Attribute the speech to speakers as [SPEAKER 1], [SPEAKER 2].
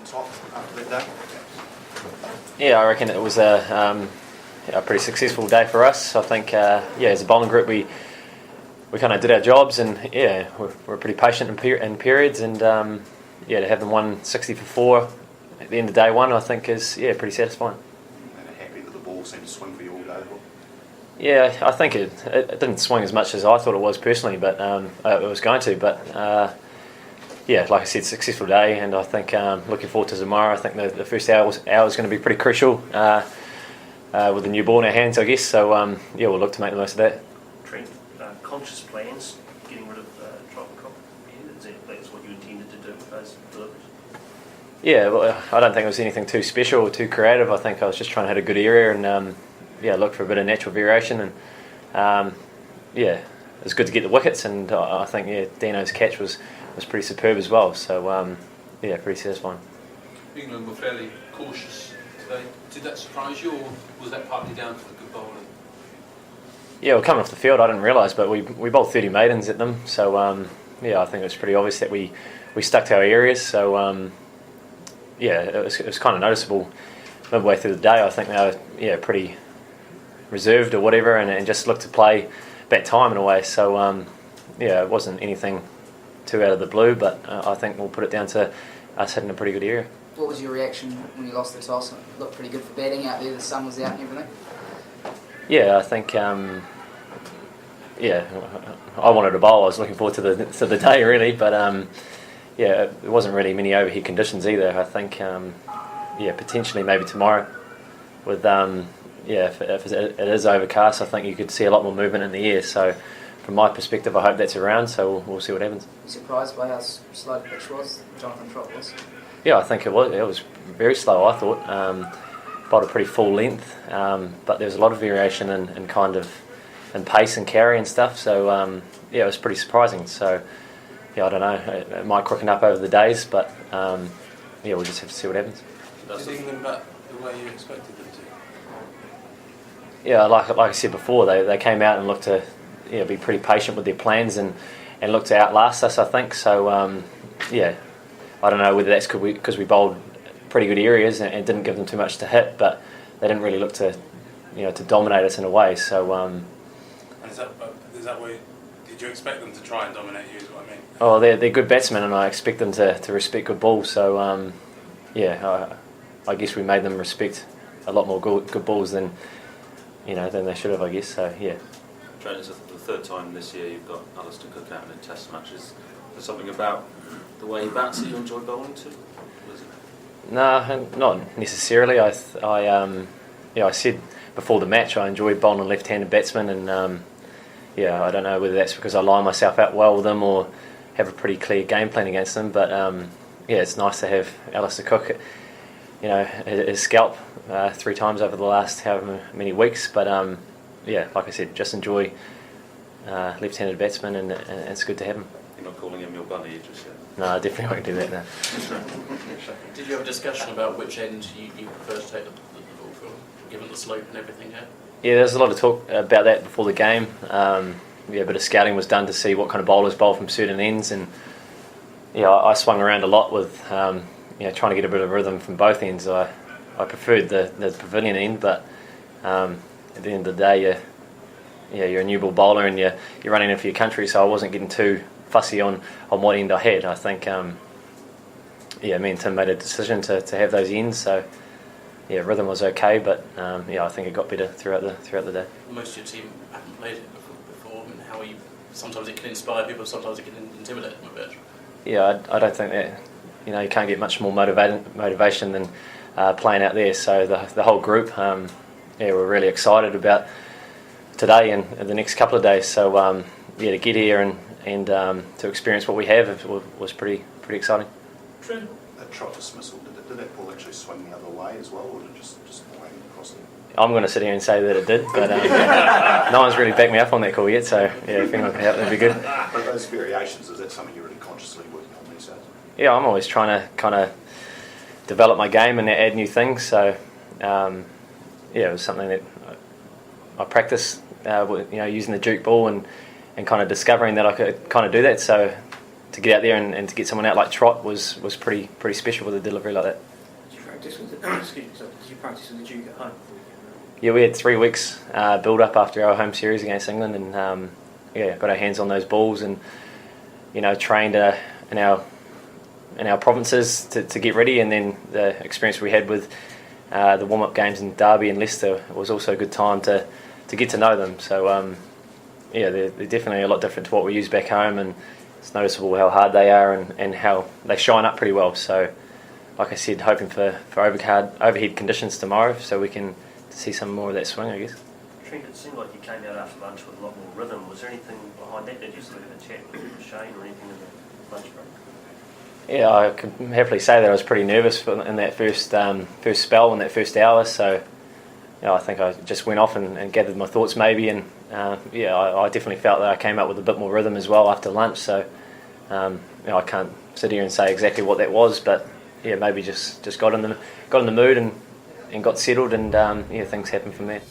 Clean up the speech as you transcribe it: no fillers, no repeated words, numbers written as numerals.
[SPEAKER 1] top after that day?
[SPEAKER 2] Yeah, I reckon it was a pretty successful day for us. I think, as a bowling group, we kind of did our jobs, and we're pretty patient in periods, and to have them won 60 for 4 at the end of day one, I think is pretty satisfying.
[SPEAKER 1] And happy that the ball seemed to swing for you all day.
[SPEAKER 2] Yeah, I think it didn't swing as much as I thought it was personally, but it was going to. But like I said, successful day, and I think looking forward to tomorrow. I think the first hour is going to be pretty crucial with the new ball in our hands, I guess. So we'll look to make the most of that.
[SPEAKER 3] Trent, conscious plans, getting rid of Trot and Cock. That's what you intended to do with those deliveries?
[SPEAKER 2] Yeah, well, I don't think it was anything too special or too creative. I think I was just trying to hit a good area and look for a bit of natural variation, and it was good to get the wickets, and I think Dino's catch was pretty superb as well. So pretty satisfying.
[SPEAKER 4] England were fairly cautious today. Did that surprise you, or was that partly down to the good bowling?
[SPEAKER 2] Yeah, well, coming off the field, I didn't realise, but we bowled 30 maidens at them. So I think it was pretty obvious that we stuck to our areas. So it was kind of noticeable midway through the day. I think they were pretty reserved or whatever, and just looked to play back time in a way. So it wasn't anything too out of the blue, but I think we'll put it down to us hitting a pretty good area.
[SPEAKER 5] What was your reaction when you lost the toss? It looked pretty good for batting out there, the sun was out and everything.
[SPEAKER 2] Yeah, I think I wanted to bowl. I was looking forward to the day really, but there wasn't really many overhead conditions either. I think potentially maybe tomorrow with if it is overcast, I think you could see a lot more movement in the air. So from my perspective, I hope that's around. So we'll see what happens.
[SPEAKER 5] You surprised by how slow the pitch was? Jonathan Trott was.
[SPEAKER 2] Yeah, I think it was. It was very slow. I thought bowled a pretty full length, but there was a lot of variation in pace and carry and stuff. So it was pretty surprising. So I don't know. It might quicken up over the days, but we'll just have to see what happens.
[SPEAKER 4] Did England bat the way you expected them to?
[SPEAKER 2] Yeah, like I said before, they came out and looked to be pretty patient with their plans and looked to outlast us, I think. So I don't know whether that's because we bowled pretty good areas and didn't give them too much to hit, but they didn't really look to dominate us in a way. So
[SPEAKER 6] and is that why did you expect them to try and dominate you? Is what I mean?
[SPEAKER 2] Oh, they're good batsmen, and I expect them to respect good balls. So I guess we made them respect a lot more good balls than they should have, I guess. So
[SPEAKER 7] Trent, it's the third time this year you've got Alistair Cook out in Test matches. There's something about the way he bats that you enjoy bowling to?
[SPEAKER 2] No, not necessarily. I said before the match I enjoyed bowling a left-handed batsman, and I don't know whether that's because I line myself out well with him or have a pretty clear game plan against him. But it's nice to have Alistair Cook, his scalp 3 times over the last however many weeks. But like I said, just enjoy left-handed batsman, and it's good to have him.
[SPEAKER 7] You're not calling him your bunny, you just said.
[SPEAKER 2] No, I definitely won't do that now.
[SPEAKER 4] Did you have a discussion about which end you prefer to take the ball from, given the slope and everything here?
[SPEAKER 2] Yeah, there's a lot of talk about that before the game. A bit of scouting was done to see what kind of bowlers bowl from certain ends, and I swung around a lot with trying to get a bit of rhythm from both ends. I preferred the pavilion end, but at the end of the day, you're a new ball bowler and you're running in for your country, so I wasn't getting too fussy on what end I had. I think me and Tim made a decision to have those ends, so rhythm was okay, but I think it got better throughout the day.
[SPEAKER 4] Most of your team haven't played it before, and how are you? Sometimes it can inspire people, sometimes it can intimidate them a bit.
[SPEAKER 2] Yeah, I don't think that you can't get much more motivation than playing out there. So the whole group, we're really excited about today and the next couple of days. So to get here and to experience what we have was pretty exciting.
[SPEAKER 1] Trent, that Trot dismissal, did that ball actually swing the other way as well, or did it just land across it?
[SPEAKER 2] I'm going to sit here and say that it did, but no one's really backed me up on that call yet. So if anyone can help, that'd be good.
[SPEAKER 1] But those variations, is that something you're really consciously working on these days?
[SPEAKER 2] Yeah, I'm always trying to kind of develop my game and add new things. So it was something that I practiced, using the Duke ball and kind of discovering that I could kind of do that. So to get out there and to get someone out like Trot was pretty special with a delivery like that.
[SPEAKER 8] Did you practice with the, excuse me, sorry, did you practice with the Duke at home?
[SPEAKER 2] Yeah, we had 3 weeks build up after our home series against England, and got our hands on those balls, and trained in our provinces to get ready, and then the experience we had with the warm up games in Derby and Leicester was also a good time to get to know them. So they're definitely a lot different to what we use back home, and it's noticeable how hard they are and how they shine up pretty well. So, like I said, hoping for overhead conditions tomorrow, so we can see some more of that swing, I guess.
[SPEAKER 3] Trent, it seemed like you came out after lunch with a lot more rhythm. Was there anything behind that? Did you just look at the chat with Shane or anything in the lunch break?
[SPEAKER 2] Yeah, I can happily say that I was pretty nervous in that first spell, in that first hour. So, I think I just went off and gathered my thoughts maybe, and I definitely felt that I came up with a bit more rhythm as well after lunch. So, I can't sit here and say exactly what that was, but maybe just got in the mood and got settled, and things happened from there.